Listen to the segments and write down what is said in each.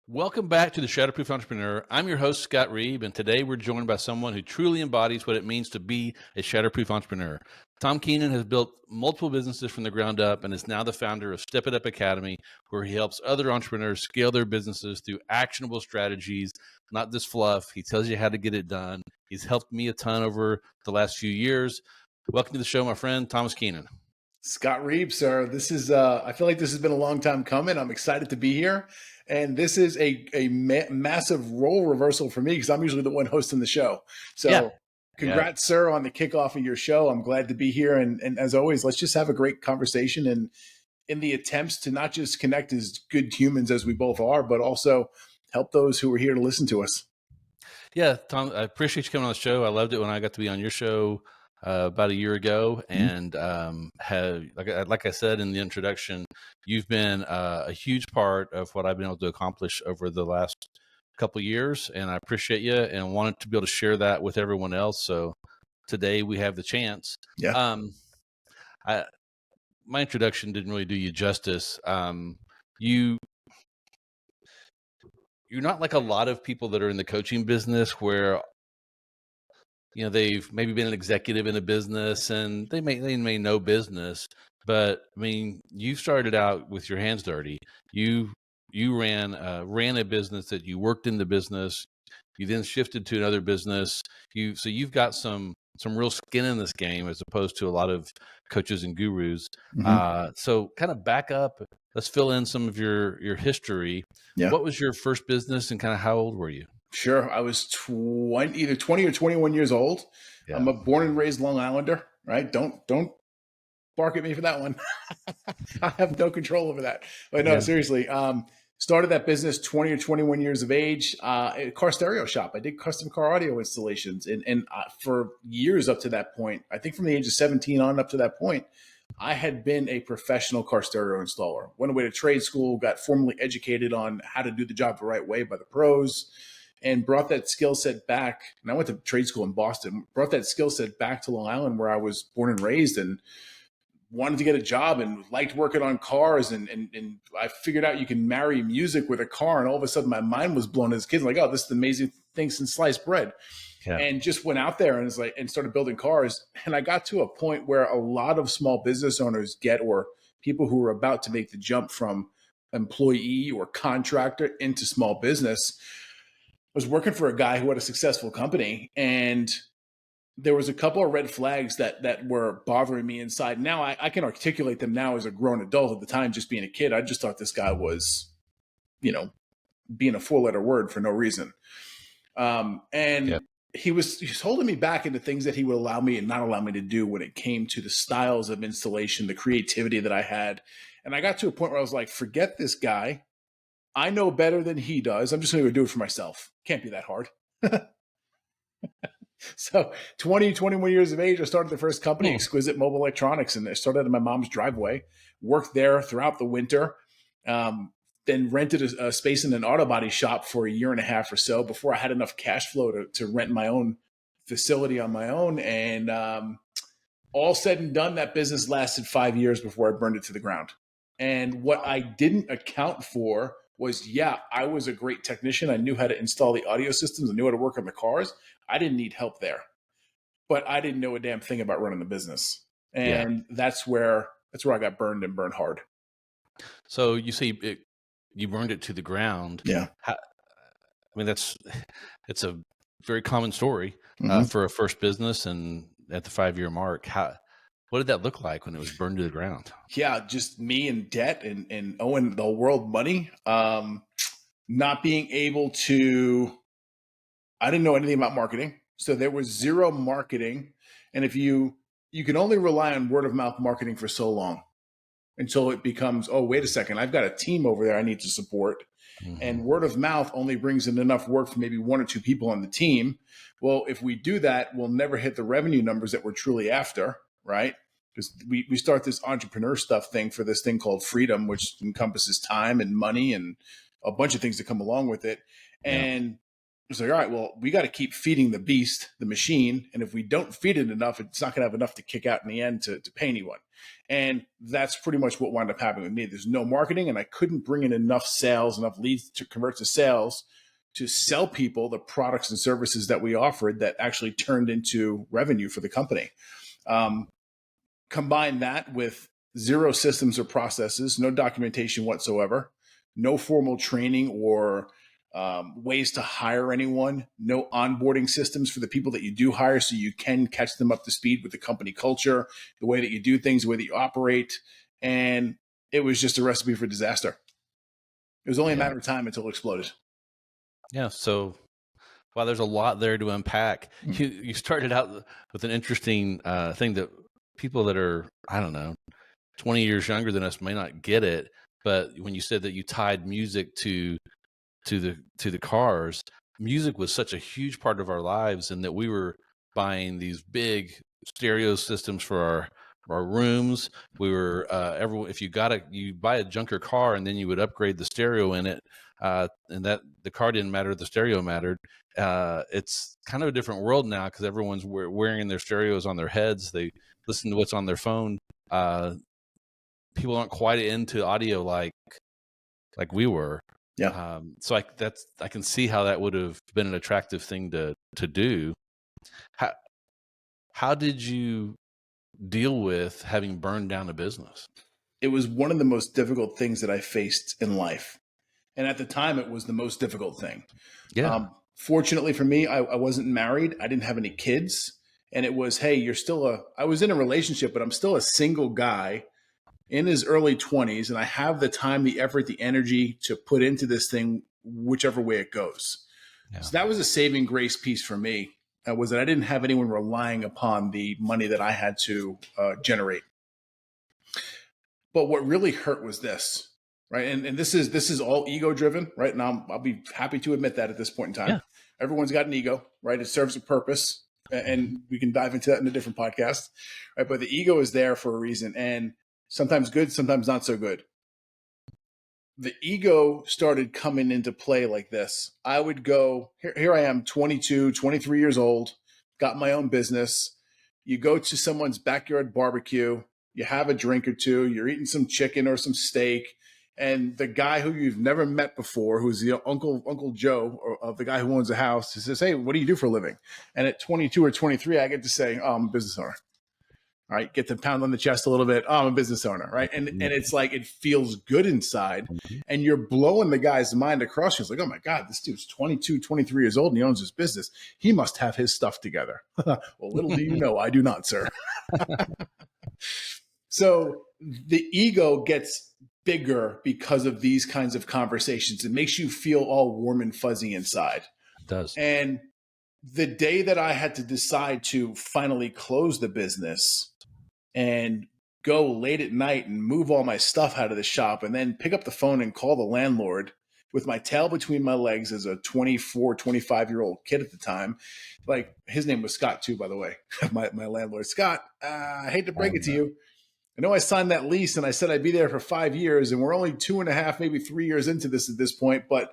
Welcome back to the Shatterproof Entrepreneur. I'm your host, Scott Reeb, and today we're joined by someone who truly embodies what it means to be a Shatterproof Entrepreneur. Tom Keenan has built multiple businesses from the ground up and is now the founder of Step It Up Academy, where he helps other entrepreneurs scale their businesses through actionable strategies, not just fluff. He tells you how to get it done. He's helped me a ton over the last few years. Welcome to the show, my friend, Tomas Keenan. Scott Reeb, sir. This is, I feel like this has been a long time coming. I'm excited to be here. And this is a massive role reversal for me because I'm usually the one hosting the show. So congrats, sir, on the kickoff of your show. I'm glad to be here. And as always, let's just have a great conversation and in the attempts to not just connect as good humans as we both are, but also help those who are here to listen to us. Yeah, Tom, I appreciate you coming on the show. I loved it when I got to be on your show about a year ago, and like I said in the introduction, you've been a huge part of what I've been able to accomplish over the last couple of years, and I appreciate you and wanted to be able to share that with everyone else. So today we have the chance. Yeah. My introduction didn't really do you justice. You're not like a lot of people that are in the coaching business where they've maybe been an executive in a business and they may know business, but I mean, you started out with your hands dirty. You ran a business that you worked in the business. You then shifted to another business. So you've got some real skin in this game as opposed to a lot of coaches and gurus. So kind of back up. Let's fill in some of your history. Yeah. What was your first business and kind of how old were you? Sure. I was either 20 or 21 years old. Yeah. I'm a born and raised Long Islander, right? Don't bark at me for that one. I have no control over that. But no, seriously. Started that business 20 or 21 years of age, a car stereo shop. I did custom car audio installations. And for years up to that point, I think from the age of 17 on up to that point, I had been a professional car stereo installer. Went away to trade school, got formally educated on how to do the job the right way by the pros, and brought that skill set back. And I went to trade school in Boston, brought that skill set back to Long Island where I was born and raised, and wanted to get a job and liked working on cars. And I figured out you can marry music with a car. And all of a sudden my mind was blown as a kid, like, oh, this is the amazing thing since sliced bread. Yeah. And just went out there and started building cars. And I got to a point where a lot of small business owners get, or people who are about to make the jump from employee or contractor into small business. I was working for a guy who had a successful company, and there was a couple of red flags that were bothering me inside. Now I can articulate them now as a grown adult. At the time, just being a kid, I just thought this guy was, being a four-letter word for no reason. He was holding me back into things that he would allow me and not allow me to do when it came to the styles of installation, the creativity that I had. And I got to a point where I was like, forget this guy. I know better than he does. I'm just going to go do it for myself. Can't be that hard. So 21 years of age, I started the first company, Exquisite Mobile Electronics, and I started in my mom's driveway, worked there throughout the winter, then rented a space in an auto body shop for a year and a half or so before I had enough cash flow to rent my own facility on my own. And all said and done, that business lasted 5 years before I burned it to the ground. And what I didn't account for was, I was a great technician. I knew how to install the audio systems. I knew how to work on the cars. I didn't need help there, but I didn't know a damn thing about running the business. And that's where I got burned, and burned hard. So you see, you burned it to the ground. Yeah. It's a very common story for a first business, and at the 5-year mark, what did that look like when it was burned to the ground? Yeah, just me in debt and owing the world money, not being able to. I didn't know anything about marketing, so there was zero marketing. And if you can only rely on word of mouth marketing for so long until it becomes, oh, wait a second, I've got a team over there I need to support. And word of mouth only brings in enough work for maybe 1 or 2 people on the team. Well, if we do that, we'll never hit the revenue numbers that we're truly after, right? Because we start this entrepreneur stuff thing for this thing called freedom, which encompasses time and money and a bunch of things that come along with it. And It's like, all right, well, we got to keep feeding the beast, the machine. And if we don't feed it enough, it's not going to have enough to kick out in the end to pay anyone. And that's pretty much what wound up happening with me. There's no marketing, and I couldn't bring in enough sales, enough leads to convert to sales to sell people the products and services that we offered that actually turned into revenue for the company. Combine that with zero systems or processes, no documentation whatsoever, no formal training or ways to hire anyone, no onboarding systems for the people that you do hire so you can catch them up to speed with the company culture, the way that you do things, the way that you operate. And it was just a recipe for disaster. It was only a matter of time until it exploded. Yeah. So, wow, there's a lot there to unpack. You started out with an interesting thing that people that are, I don't know, 20 years younger than us may not get it. But when you said that you tied music to the cars, music was such a huge part of our lives, and that we were buying these big stereo systems for our rooms. We were if you buy a junker car and then you would upgrade the stereo in it, and that the car didn't matter, the stereo mattered. It's kind of a different world now because everyone's wearing their stereos on their heads. They listen to what's on their phone. People aren't quite into audio like we were. Yeah. So I can see how that would have been an attractive thing to do. How did you deal with having burned down a business? It was one of the most difficult things that I faced in life. And at the time, it was the most difficult thing. Yeah. Fortunately for me, I wasn't married. I didn't have any kids. And it was, hey, I was in a relationship, but I'm still a single guy in his early 20s. And I have the time, the effort, the energy to put into this thing, whichever way it goes. Yeah. So that was a saving grace piece for me. Was that I didn't have anyone relying upon the money that I had to generate. But what really hurt was this, right? And this is all ego driven, right? And I'll be happy to admit that at this point in time. Yeah. Everyone's got an ego, right? It serves a purpose. And we can dive into that in a different podcast, right? But the ego is there for a reason. And sometimes good, sometimes not so good. The ego started coming into play like this. I would go, here I am, 22, 23 years old, got my own business. You go to someone's backyard barbecue, you have a drink or two, you're eating some chicken or some steak, and the guy who you've never met before, who's the Uncle Joe, or the guy who owns the house, he says, hey, what do you do for a living? And at 22 or 23, I get to say, oh, I'm a business owner. All right, get the pound on the chest a little bit. Oh, I'm a business owner, right? And it's like it feels good inside, and you're blowing the guy's mind across. He's like, oh my God, this dude's 22, 23 years old, and he owns his business. He must have his stuff together. Well, little do you know, I do not, sir. So the ego gets bigger because of these kinds of conversations. It makes you feel all warm and fuzzy inside. It does. And the day that I had to decide to finally close the business and go late at night and move all my stuff out of the shop and then pick up the phone and call the landlord with my tail between my legs as a 24, 25-year-old kid at the time. Like, his name was Scott too, by the way, my landlord. Scott, I hate to break it to you. I know I signed that lease and I said I'd be there for 5 years, and we're only 2.5, maybe 3 years into this at this point, but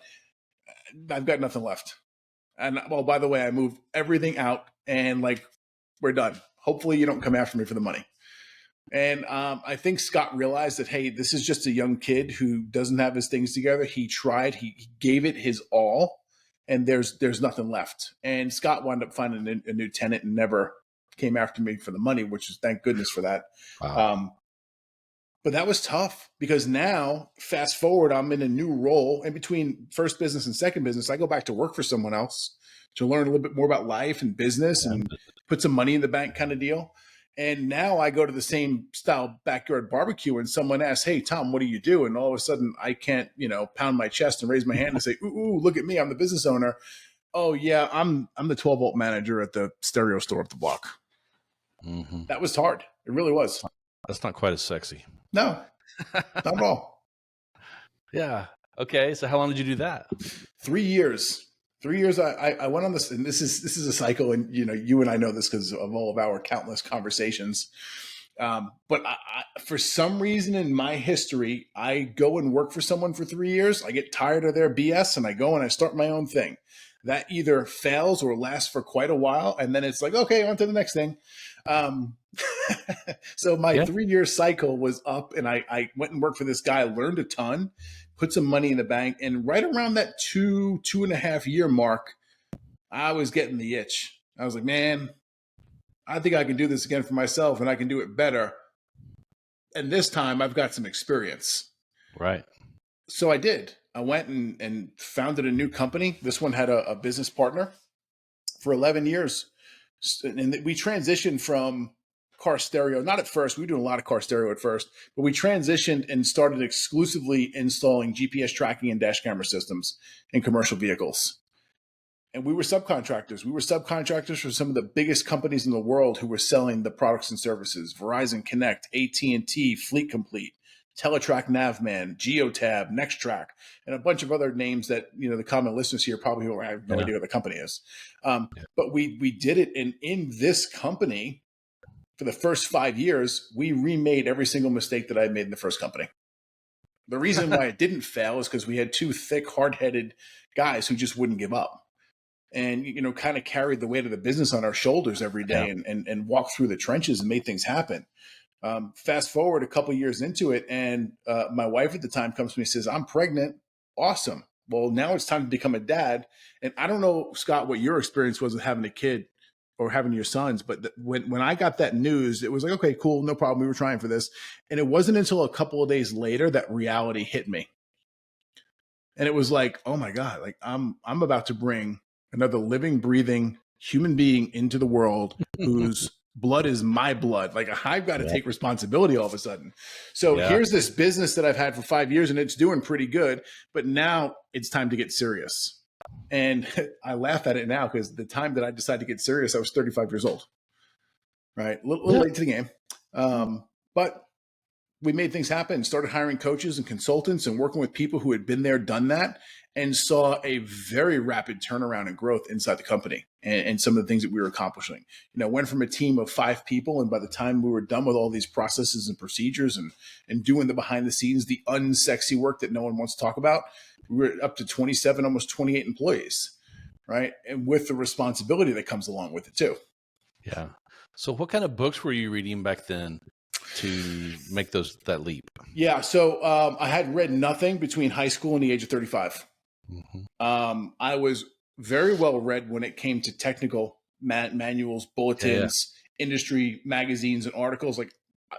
I've got nothing left. And well, by the way, I moved everything out and like, we're done. Hopefully you don't come after me for the money. And I think Scott realized that, hey, this is just a young kid who doesn't have his things together. He tried, he gave it his all, and there's nothing left. And Scott wound up finding a new tenant and never came after me for the money, which is thank goodness for that. Wow. But that was tough because now, fast forward, I'm in a new role. In between first business and second business, I go back to work for someone else to learn a little bit more about life and business and put some money in the bank kind of deal. And now I go to the same style backyard barbecue and someone asks, hey, Tom, what do you do? And all of a sudden I can't, pound my chest and raise my hand and say, ooh, look at me. I'm the business owner. Oh, yeah, I'm the 12-volt manager at the stereo store up the block. Mm-hmm. That was hard. It really was. That's not quite as sexy. No, not at all. Yeah. Okay. So how long did you do that? 3 years. 3 years. I went on this, and this is a cycle, and you and I know this because of all of our countless conversations. But for some reason in my history, I go and work for someone for 3 years. I get tired of their BS, and I go and I start my own thing. that either fails or lasts for quite a while. And then it's like, okay, on to the next thing. So my 3-year cycle was up, and I went and worked for this guy, learned a ton, put some money in the bank. And right around that 2.5 year mark, I was getting the itch. I was like, man, I think I can do this again for myself, and I can do it better. And this time I've got some experience. Right. So I did. I went and founded a new company. This one had a business partner for 11 years. And we transitioned from car stereo, not at first, we were doing a lot of car stereo at first, but we transitioned and started exclusively installing GPS tracking and dash camera systems in commercial vehicles. And we were subcontractors. We were subcontractors for some of the biggest companies in the world who were selling the products and services: Verizon Connect, AT&T, Fleet Complete, Teletrack Navman, Geotab, NextTrack, and a bunch of other names that, the common listeners here probably have no idea what the company is. But we did it. And in this company, for the first 5 years, we remade every single mistake that I made in the first company. The reason why it didn't fail is because we had two thick, hard-headed guys who just wouldn't give up. And, kind of carried the weight of the business on our shoulders every day and walked through the trenches and made things happen. Fast forward a couple of years into it, and my wife at the time comes to me and says, I'm pregnant. Awesome. Well, now it's time to become a dad. And I don't know, Scott, what your experience was with having a kid or having your sons, but when I got that news, it was like, okay, cool, no problem. We were trying for this. And it wasn't until a couple of days later that reality hit me. And it was like, oh my God, like I'm about to bring another living, breathing human being into the world whose blood is my blood. Like, I've got to take responsibility all of a sudden. So here's this business that I've had for 5 years, and it's doing pretty good, but now it's time to get serious. And I laugh at it now because the time that I decided to get serious, I was 35 years old, right? A little late to the game. But we made things happen, started hiring coaches and consultants and working with people who had been there, done that, and saw a very rapid turnaround and growth inside the company and some of the things that we were accomplishing. Went from a team of 5 people, and by the time we were done with all these processes and procedures and doing the behind the scenes, the unsexy work that no one wants to talk about, we were up to 27, almost 28 employees, right? And with the responsibility that comes along with it too. Yeah. So what kind of books were you reading back then to make that leap? Yeah. So I had read nothing between high school and the age of 35. Mm-hmm. I was very well read when it came to technical manuals, bulletins, industry magazines, and articles.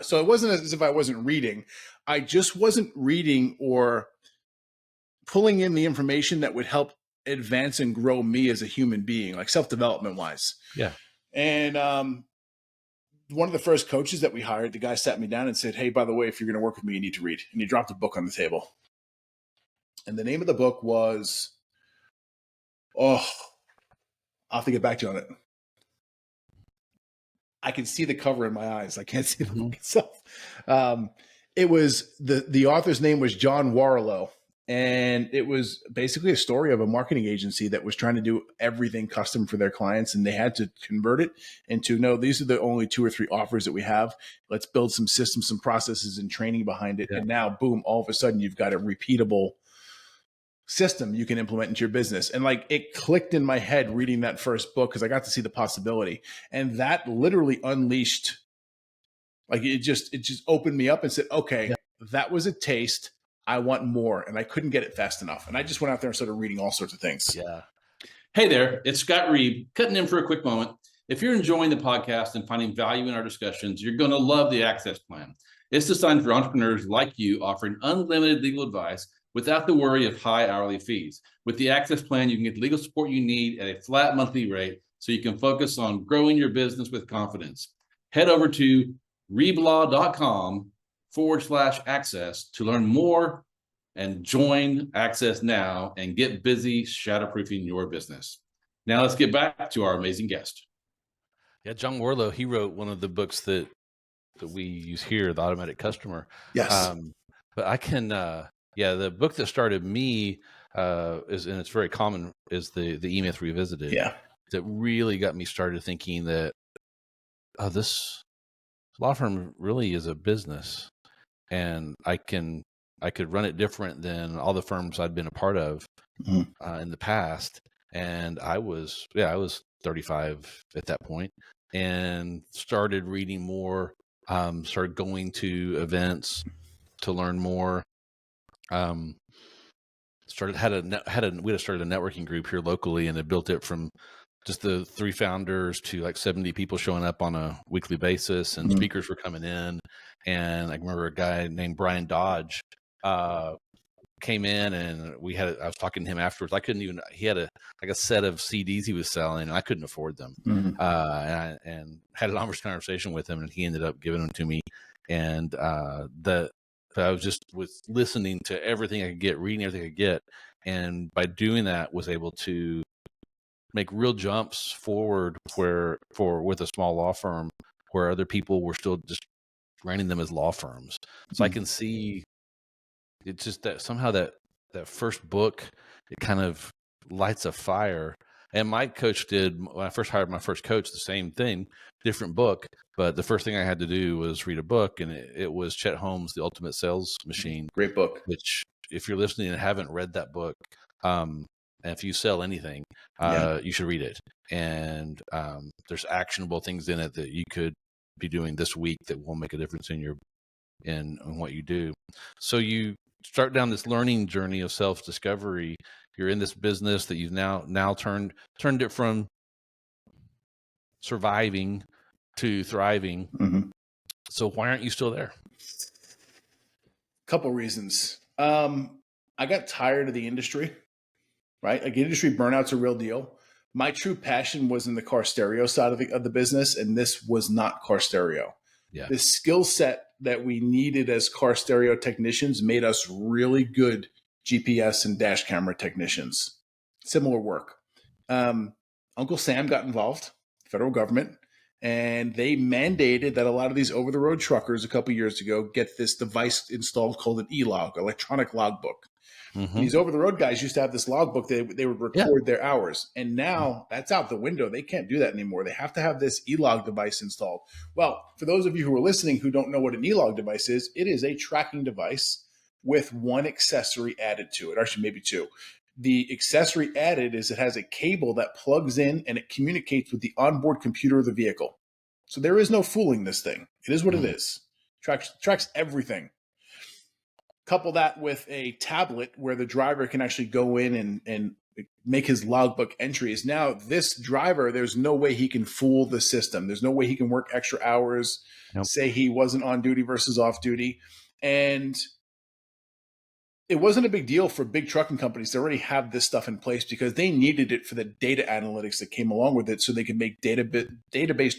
So it wasn't as if I wasn't reading. I just wasn't reading or pulling in the information that would help advance and grow me as a human being, like self-development wise. Yeah. And one of the first coaches that we hired, the guy sat me down and said, hey, by the way, if you're going to work with me, you need to read. And he dropped a book on the table. And the name of the book was, I'll have to get back to you on it. I can see the cover in my eyes. I can't see the book itself. It was, the author's name was John Warlow. And it was basically a story of a marketing agency that was trying to do everything custom for their clients. And they had to convert it into, no, these are the only 2 or 3 offers that we have. Let's build some systems, some processes and training behind it. Yeah. And now, boom, all of a sudden you've got a repeatable system you can implement into your business. And it clicked in my head reading that first book because I got to see the possibility. And that literally unleashed, it just opened me up and said, okay, that was a taste. I want more. And I couldn't get it fast enough. And I just went out there and started reading all sorts of things. Yeah. Hey there, it's Scott Reed, cutting in for a quick moment. If you're enjoying the podcast and finding value in our discussions, you're going to love the Access Plan. It's designed for entrepreneurs like you, offering unlimited legal advice without the worry of high hourly fees. With the Access Plan, you can get the legal support you need at a flat monthly rate so you can focus on growing your business with confidence. Head over to reblaw.com/access to learn more and join Access now and get busy shatterproofing your business. Now let's get back to our amazing guest. Yeah, John Warlow, he wrote one of the books that we use here, The Automatic Customer. Yes. But I can, the book that started me is, and it's very common, is the E-Myth Revisited. Yeah. That really got me started thinking that, this law firm really is a business, and I could run it different than all the firms I'd been a part of in the past. And I was 35 at that point, and started reading more, started going to events to learn more. We had started a networking group here locally, and it built it from just the 3 founders to like 70 people showing up on a weekly basis, and speakers were coming in. And I remember a guy named Brian Dodge came in, and I was talking to him afterwards. He had a set of CDs he was selling, and I couldn't afford them. And had an honest conversation with him, and he ended up giving them to me. And I was listening to everything I could get, reading everything I could get. And by doing that, was able to make real jumps forward with a small law firm where other people were still just running them as law firms. So I can see it's just that somehow that first book, it kind of lights a fire. And my coach did, when I first hired my first coach, the same thing, different book. But the first thing I had to do was read a book, and it was Chet Holmes' The Ultimate Sales Machine. Great book. Which, if you're listening and haven't read that book, and if you sell anything, you should read it. And there's actionable things in it that you could be doing this week that will make a difference in what you do. So you start down this learning journey of self-discovery. You're in this business that you've now turned it from surviving to thriving. So why aren't you still there? Couple reasons. I got tired of the industry, right? Like, industry burnout's a real deal. My true passion was in the car stereo side of the business, and this was not car stereo. Yeah. The skill set that we needed as car stereo technicians made us really good GPS and dash camera technicians. Similar work. Uncle Sam got involved, federal government, and they mandated that a lot of these over-the-road truckers a couple years ago get this device installed called an e-log, electronic logbook. These over-the-road guys used to have this logbook. They would record their hours. And now that's out the window. They can't do that anymore. They have to have this e-log device installed. Well, for those of you who are listening who don't know what an e-log device is, it is a tracking device with one accessory added to it, or actually maybe two. The accessory added is it has a cable that plugs in and it communicates with the onboard computer of the vehicle. So there is no fooling this thing. It is what it is. Tracks everything. Couple that with a tablet where the driver can actually go in and make his logbook entries. Now, this driver, there's no way he can fool the system. There's no way he can work extra hours, say he wasn't on duty versus off duty. And it wasn't a big deal for big trucking companies to already have this stuff in place because they needed it for the data analytics that came along with it so they could make database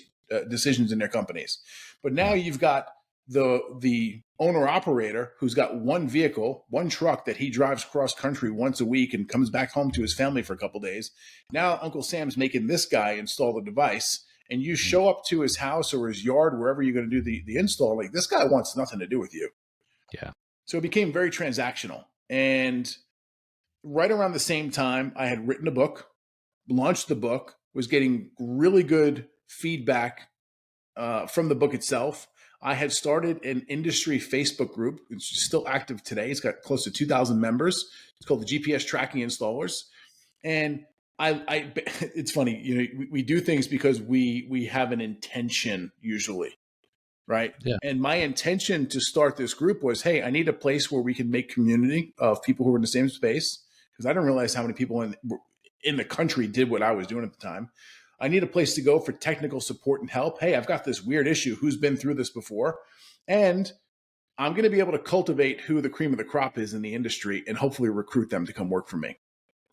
decisions in their companies. But now you've got the owner operator who's got one vehicle, one truck that he drives cross country once a week and comes back home to his family for a couple of days. Now Uncle Sam's making this guy install the device, and you show up to his house or his yard, wherever you're going to do the install. Like, this guy wants nothing to do with you. Yeah. So it became very transactional. And right around the same time, I had written a book, launched the book, was getting really good feedback from the book itself. I had started an industry Facebook group. It's still active today. It's got close to 2,000 members. It's called the GPS Tracking Installers. And it's funny, we do things because we have an intention usually, right? Yeah. And my intention to start this group was, hey, I need a place where we can make community of people who are in the same space, because I didn't realize how many people in the country did what I was doing at the time. I need a place to go for technical support and help. Hey, I've got this weird issue. Who's been through this before? And I'm going to be able to cultivate who the cream of the crop is in the industry and hopefully recruit them to come work for me.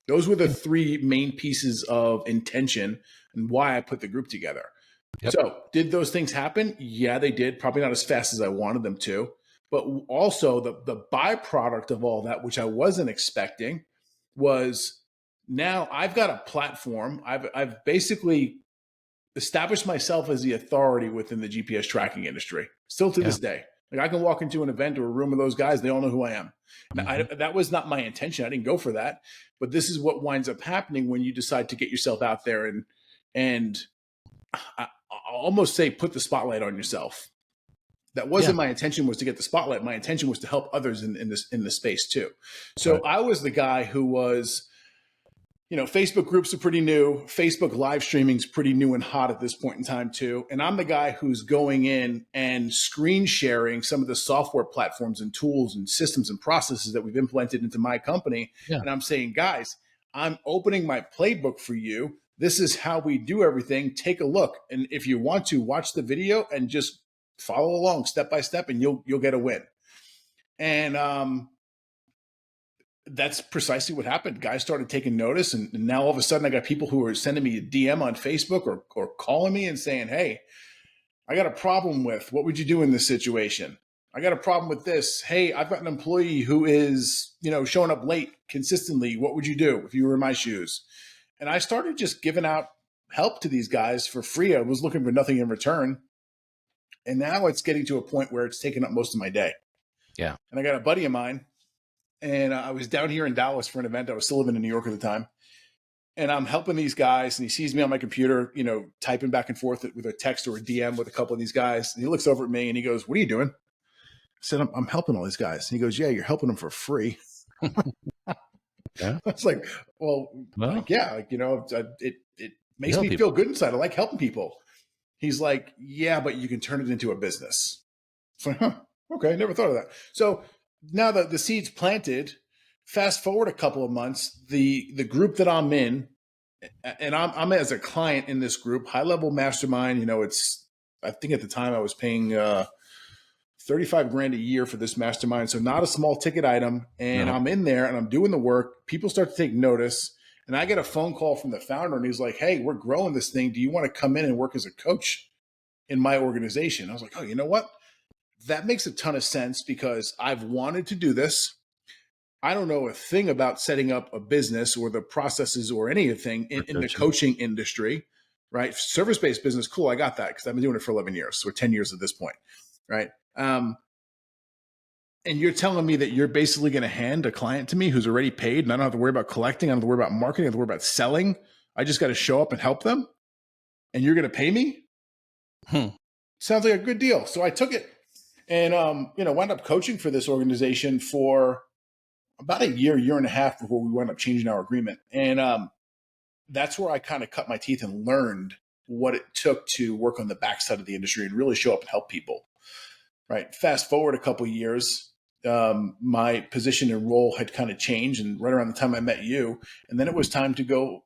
Those were the three main pieces of intention and why I put the group together. Yep. So did those things happen? Yeah, they did. Probably not as fast as I wanted them to. But also the byproduct of all that, which I wasn't expecting, was now I've got a platform. I've basically established myself as the authority within the GPS tracking industry, still to this day. Like, I can walk into an event or a room of those guys. They all know who I am. That was not my intention. I didn't go for that. But this is what winds up happening when you decide to get yourself out there and I'll almost say put the spotlight on yourself. That wasn't my intention, was to get the spotlight. My intention was to help others in this space too. So I was the guy who was Facebook groups are pretty new. Facebook live streaming is pretty new and hot at this point in time too. And I'm the guy who's going in and screen sharing some of the software platforms and tools and systems and processes that we've implemented into my company. Yeah. And I'm saying, guys, I'm opening my playbook for you. This is how we do everything. Take a look. And if you want to, watch the video and just follow along step by step, and you'll get a win. And that's precisely what happened. Guys started taking notice, and now all of a sudden I got people who are sending me a DM on Facebook or calling me and saying, hey, I got a problem with, what would you do in this situation? I got a problem with this. Hey, I've got an employee who is, showing up late consistently. What would you do if you were in my shoes? And I started just giving out help to these guys for free. I was looking for nothing in return. And now it's getting to a point where it's taking up most of my day. Yeah. And I got a buddy of mine, and I was down here in Dallas for an event. I was still living in New York at the time. And I'm helping these guys, and he sees me on my computer, typing back and forth with a text or a DM with a couple of these guys. And he looks over at me and he goes, what are you doing? I said, I'm helping all these guys. And he goes, yeah, you're helping them for free. Yeah. I was like, well, yeah, it makes me feel good inside. I like helping people. He's like, yeah, but you can turn it into a business. It's like, okay, never thought of that. So now that the seed's planted, fast forward a couple of months, the group that I'm in, and I'm as a client in this group, high level mastermind. I think at the time I was paying $35,000 a year for this mastermind, so not a small ticket item. And I'm in there and I'm doing the work. People start to take notice, and I get a phone call from the founder, and he's like, "Hey, we're growing this thing. Do you want to come in and work as a coach in my organization?" I was like, "Oh, you know what? That makes a ton of sense because I've wanted to do this. I don't know a thing about setting up a business or the processes or anything in the coaching industry, right? Service-based business, cool. I got that because I've been doing it for 11 years, or 10 years at this point, right? And you're telling me that you're basically going to hand a client to me who's already paid, and I don't have to worry about collecting. I don't have to worry about marketing. I don't have to worry about selling. I just got to show up and help them, and you're going to pay me? Sounds like a good deal. So I took it. And, wound up coaching for this organization for about a year and a half before we wound up changing our agreement. And that's where I kind of cut my teeth and learned what it took to work on the backside of the industry and really show up and help people. Right. Fast forward a couple of years, my position and role had kind of changed, and right around the time I met you. And then it was time to go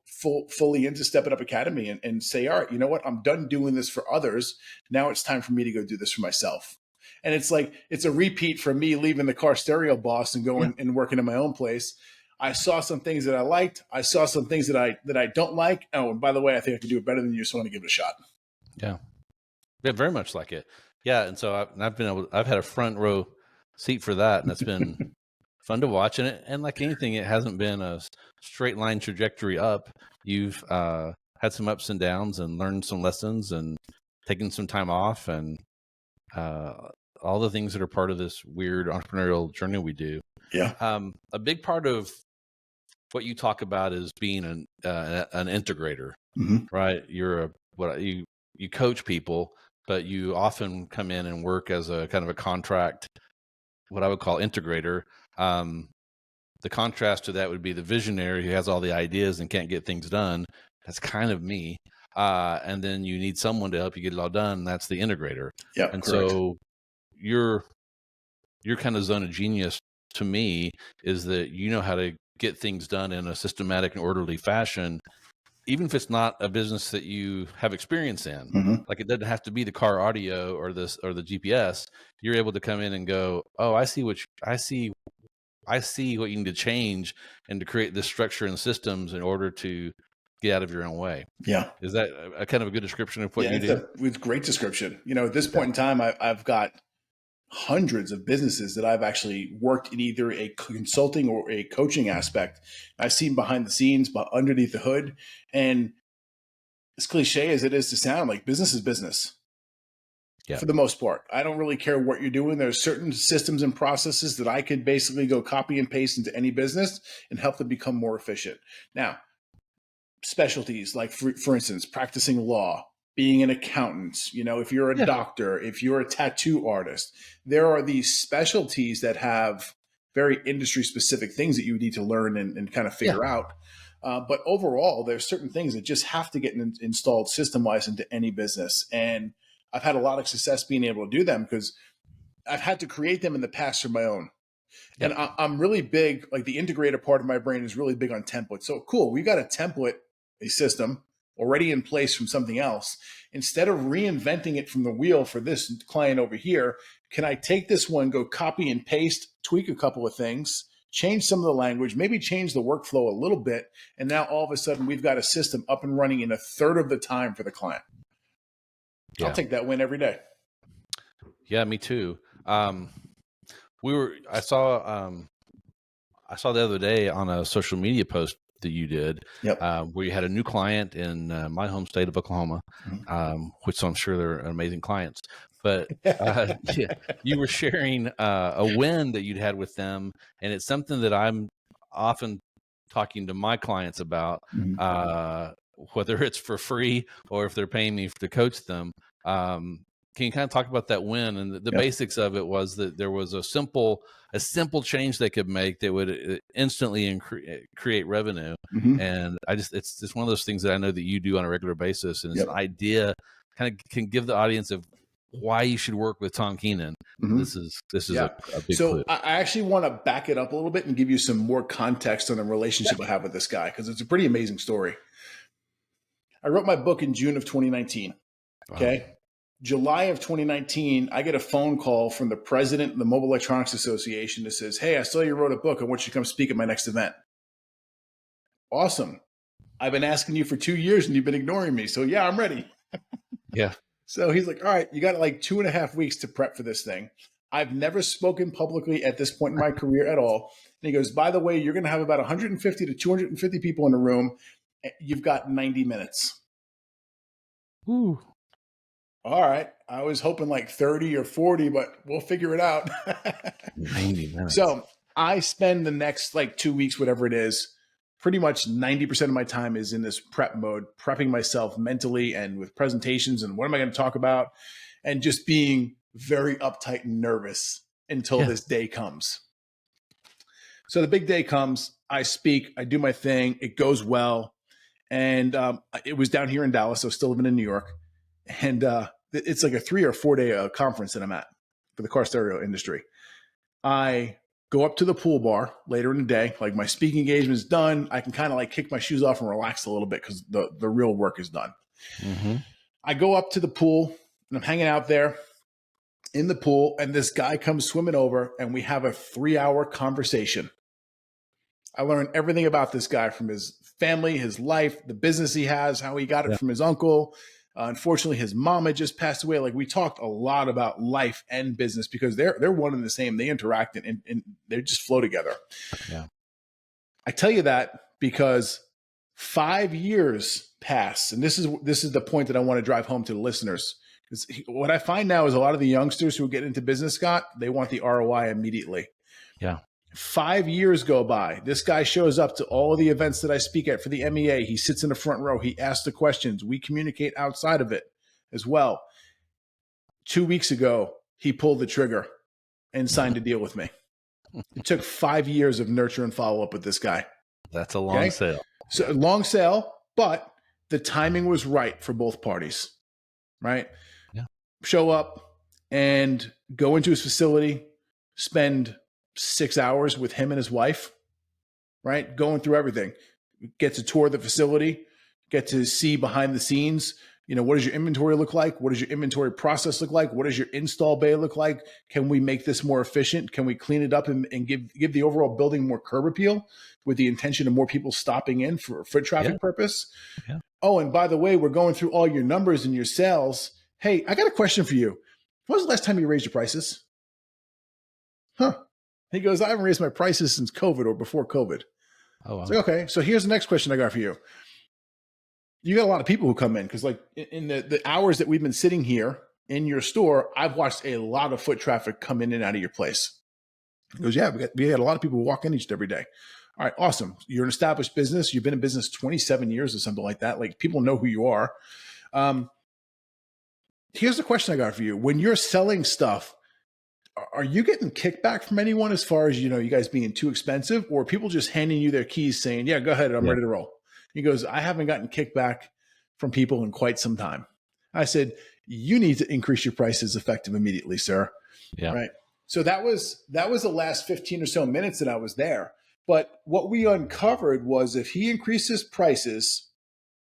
fully into Step It Up Academy and say, all right, you know what? I'm done doing this for others. Now it's time for me to go do this for myself. And it's like, it's a repeat from me leaving the car stereo boss and going and working in my own place. I saw some things that I liked. I saw some things that I don't like. Oh, and by the way, I think I can do it better than you, so I want to give it a shot. Yeah. Yeah, very much like it. Yeah. And so I've had a front row seat for that, and it's been fun to watch. And like anything, it hasn't been a straight line trajectory up. You've had some ups and downs and learned some lessons and taken some time off, and all the things that are part of this weird entrepreneurial journey we do. Yeah. A big part of what you talk about is being an integrator, right? You're you coach people, but you often come in and work as a kind of a contract, what I would call integrator. The contrast to that would be the visionary who has all the ideas and can't get things done. That's kind of me. And then you need someone to help you get it all done. That's the integrator. Yeah. And correct. so your kind of zone of genius to me is that you know how to get things done in a systematic and orderly fashion, even if it's not a business that you have experience in. Like, it doesn't have to be the car audio or the GPS. You're able to come in and go, oh, I see what you need to change and to create this structure and systems in order to get out of your own way. Yeah. Is that a kind of a good description of what you do? It's a great description. At this point in time, I've got hundreds of businesses that I've actually worked in either a consulting or a coaching aspect. I've seen behind the scenes, but underneath the hood. And as cliche as it is to sound, like, business is business. For the most part. I don't really care what you're doing. There's certain systems and processes that I could basically go copy and paste into any business and help them become more efficient. Now, specialties like, for instance, practicing law, being an accountant, if you're a doctor, if you're a tattoo artist, there are these specialties that have very industry specific things that you need to learn and kind of figure out. But overall, there's certain things that just have to get installed system-wise into any business. And I've had a lot of success being able to do them because I've had to create them in the past for my own. Yep. And I'm really big, like the integrator part of my brain is really big on templates. So cool, we got a template, a system already in place from something else. Instead of reinventing it from the wheel for this client over here, can I take this one, go copy and paste, tweak a couple of things, change some of the language, maybe change the workflow a little bit, and now all of a sudden we've got a system up and running in a third of the time for the client. I'll take that win every day. Yeah, me too. I saw the other day on a social media post that you did, where you had a new client in my home state of Oklahoma, which I'm sure they're amazing clients. But you were sharing a win that you'd had with them, and it's something that I'm often talking to my clients about, whether it's for free or if they're paying me to coach them. Can you kind of talk about that win? And the basics of it was that there was a simple change they could make that would instantly create revenue. And it's just one of those things that I know that you do on a regular basis. And it's an idea kind of can give the audience of why you should work with Tom Keenan. This is a big clue. I actually want to back it up a little bit and give you some more context on the relationship I have with this guy, because it's a pretty amazing story. I wrote my book in June of 2019. Okay. Wow. July of 2019, I get a phone call from the president of the Mobile Electronics Association that says, "Hey, I saw you wrote a book. I want you to come speak at my next event." Awesome. I've been asking you for 2 years and you've been ignoring me. So yeah, I'm ready. Yeah. So he's like, "All right, you got like 2.5 weeks to prep for this thing. I've never spoken publicly at this point in my career at all." And he goes, "By the way, you're going to have about 150 to 250 people in the room. You've got 90 minutes. Ooh. All right. I was hoping like 30 or 40, but we'll figure it out. 90 minutes. So I spend the next like 2 weeks, whatever it is, pretty much 90% of my time is in this prep mode, prepping myself mentally and with presentations and what am I going to talk about, and just being very uptight and nervous until this day comes. So the big day comes, I speak, I do my thing, it goes well. And it was down here in Dallas, so still living in New York. And it's like a 3 or 4 day conference that I'm at for the car stereo industry. I go up to the pool bar later in the day, like my speaking engagement is done. I can kind of like kick my shoes off and relax a little bit because the real work is done. I go up to the pool and I'm hanging out there in the pool, and this guy comes swimming over and we have a 3-hour conversation. I learned everything about this guy, from his family, his life, the business he has, how he got it from his uncle. Unfortunately, his mom had just passed away. Like, we talked a lot about life and business because they're one and the same. They interact and they just flow together. Yeah. I tell you that because 5 years pass, and this is the point that I want to drive home to the listeners. Because what I find now is a lot of the youngsters who get into business, Scott, they want the ROI immediately. Yeah. 5 years go by. This guy shows up to all of the events that I speak at for the MEA. He sits in the front row. He asks the questions. We communicate outside of it as well. 2 weeks ago, he pulled the trigger and signed a deal with me. It took 5 years of nurture and follow up with this guy. That's a long sale. So long sale, but the timing was right for both parties, right? Yeah. Show up and go into his facility, spend 6 hours with him and his wife, right? Going through everything. Get to tour the facility, get to see behind the scenes. You know, what does your inventory look like? What does your inventory process look like? What does your install bay look like? Can we make this more efficient? Can we clean it up and give the overall building more curb appeal with the intention of more people stopping in for foot traffic purpose? Yeah. Oh, and by the way, we're going through all your numbers and your sales. Hey, I got a question for you. When was the last time you raised your prices? He goes, I haven't raised my prices since COVID or before COVID. Oh, wow. It's like, okay, so here's the next question I got for you. You got a lot of people who come in because, like, in the hours that we've been sitting here in your store, I've watched a lot of foot traffic come in and out of your place. He goes, yeah, we got a lot of people who walk in each and every day. All right, awesome. You're an established business. You've been in business 27 years or something like that. Like, people know who you are. Here's the question I got for you. When you're selling stuff, are you getting kickback from anyone as far as, you guys being too expensive, or people just handing you their keys saying, yeah, go ahead, I'm ready to roll? He goes, I haven't gotten kickback from people in quite some time. I said, you need to increase your prices effective immediately, sir. Yeah. Right. So that was the last 15 or so minutes that I was there. But what we uncovered was if he increases prices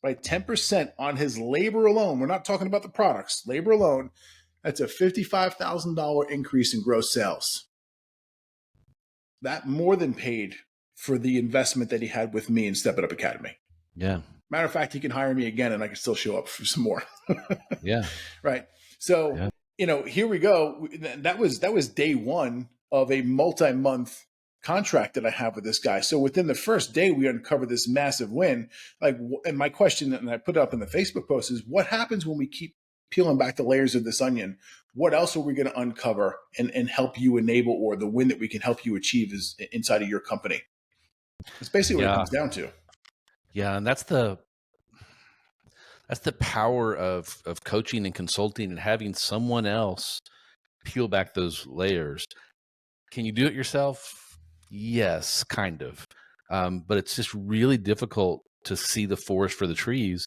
by 10% on his labor alone, we're not talking about the products, labor alone, that's a $55,000 increase in gross sales. That more than paid for the investment that he had with me in Step It Up Academy. Yeah. Matter of fact, he can hire me again and I can still show up for some more. Yeah. Right. So, here we go. That was day one of a multi-month contract that I have with this guy. So within the first day, we uncovered this massive win. And my question, and I put it up in the Facebook post, is what happens when we keep peeling back the layers of this onion? What else are we going to uncover and help you enable, or the win that we can help you achieve is inside of your company? It's basically what it comes down to. Yeah. And that's the power of coaching and consulting and having someone else peel back those layers. Can you do it yourself? Yes, kind of. But it's just really difficult to see the forest for the trees.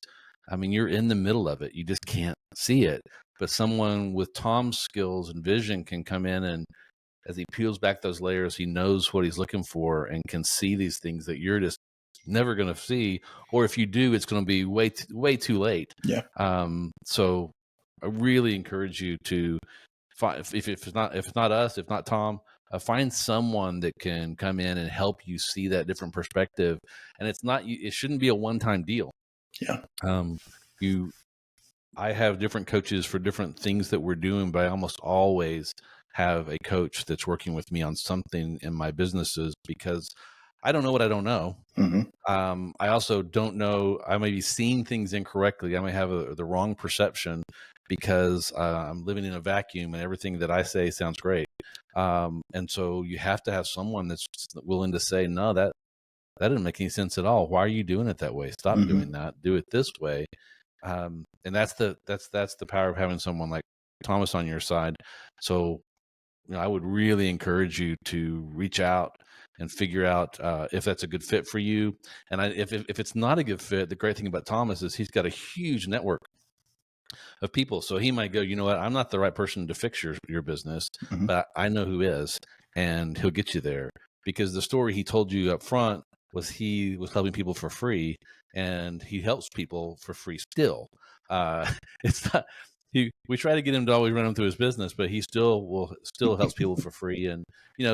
I mean, you're in the middle of it. You just can't see it. But someone with Tom's skills and vision can come in, and as he peels back those layers, he knows what he's looking for and can see these things that you're just never going to see. Or if you do, it's going to be way too late. Yeah. So I really encourage you to find, if it's not us, if not Tom, find someone that can come in and help you see that different perspective. And it shouldn't be a one-time deal. Yeah. I have different coaches for different things that we're doing, but I almost always have a coach that's working with me on something in my businesses, because I don't know what I don't know. Mm-hmm. I also don't know. I may be seeing things incorrectly. I may have the wrong perception because I'm living in a vacuum and everything that I say sounds great. And so you have to have someone that's willing to say, no, that didn't make any sense at all. Why are you doing it that way? Stop doing that. Do it this way. And that's the power of having someone like Tomas on your side. So, I would really encourage you to reach out and figure out if that's a good fit for you. And if it's not a good fit, the great thing about Tomas is he's got a huge network of people. So he might go, you know what, I'm not the right person to fix your business, but I know who is, and he'll get you there. Because the story he told you up front was he was helping people for free, and he helps people for free still. It's not. We try to get him to always run him through his business, but he still helps people for free. And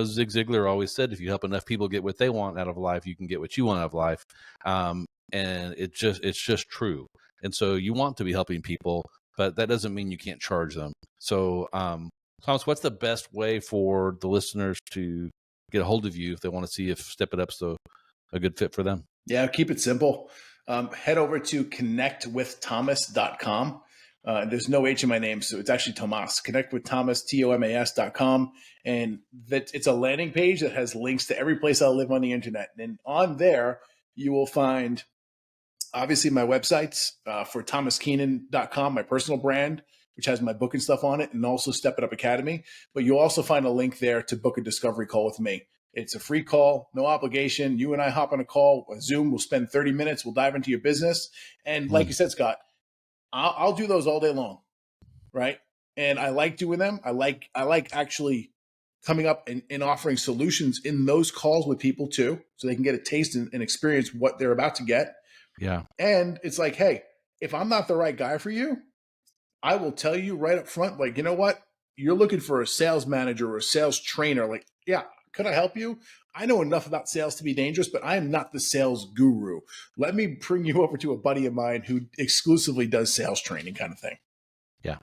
Zig Ziglar always said, if you help enough people get what they want out of life, you can get what you want out of life. And it's just true. And so you want to be helping people, but that doesn't mean you can't charge them. So, Thomas, what's the best way for the listeners to get a hold of you if they want to see if Step It Up's a good fit for them? Yeah, keep it simple. Head over to connectwiththomas.com. There's no H in my name, so it's actually Tomas. Connectwiththomas, TOMAS.com. And it's a landing page that has links to every place I live on the internet. And on there, you will find, obviously, my websites for TomasKeenan.com, my personal brand, which has my book and stuff on it, and also Step It Up Academy. But you'll also find a link there to book a discovery call with me. It's a free call, no obligation. You and I hop on a call, a Zoom. We'll spend 30 minutes. We'll dive into your business. And like you said, Scott, I'll do those all day long, right? And I like doing them. I like actually coming up and offering solutions in those calls with people too, so they can get a taste and experience what they're about to get. Yeah. And it's like, hey, if I'm not the right guy for you, I will tell you right up front, like, you know what? You're looking for a sales manager or a sales trainer. Like, yeah, could I help you? I know enough about sales to be dangerous, but I am not the sales guru. Let me bring you over to a buddy of mine who exclusively does sales training, kind of thing. Yeah.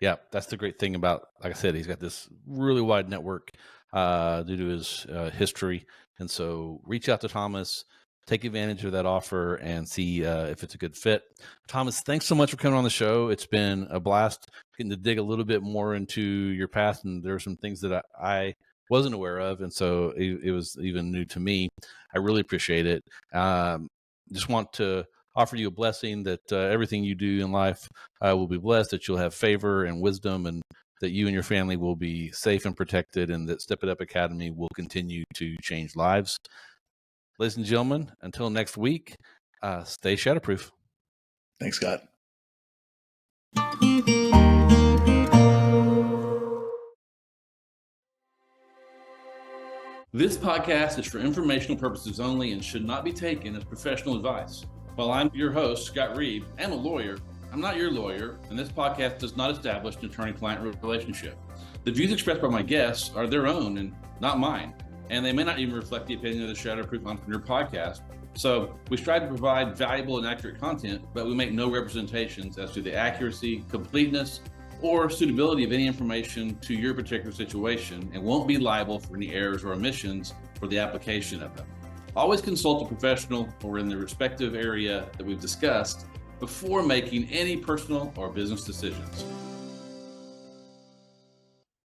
Yeah. That's the great thing about, like I said, he's got this really wide network due to his history. And so reach out to Tomas, take advantage of that offer, and see if it's a good fit. Tomas, thanks so much for coming on the show. It's been a blast getting to dig a little bit more into your past. And there are some things that I wasn't aware of, and so it was even new to me. I really appreciate it. Just want to offer you a blessing that everything you do in life will be blessed, that you'll have favor and wisdom and that you and your family will be safe and protected, and that Step It Up Academy will continue to change lives. Ladies and gentlemen, until next week, stay shatterproof. Thanks, Scott. This podcast is for informational purposes only and should not be taken as professional advice. While I'm your host, Scott Reed, I'm a lawyer. I'm not your lawyer, and this podcast does not establish an attorney-client relationship. The views expressed by my guests are their own and not mine, and they may not even reflect the opinion of the Shatterproof Entrepreneur podcast. So we strive to provide valuable and accurate content, but we make no representations as to the accuracy, completeness, or suitability of any information to your particular situation, and won't be liable for any errors or omissions for the application of them. Always consult a professional or in the respective area that we've discussed before making any personal or business decisions.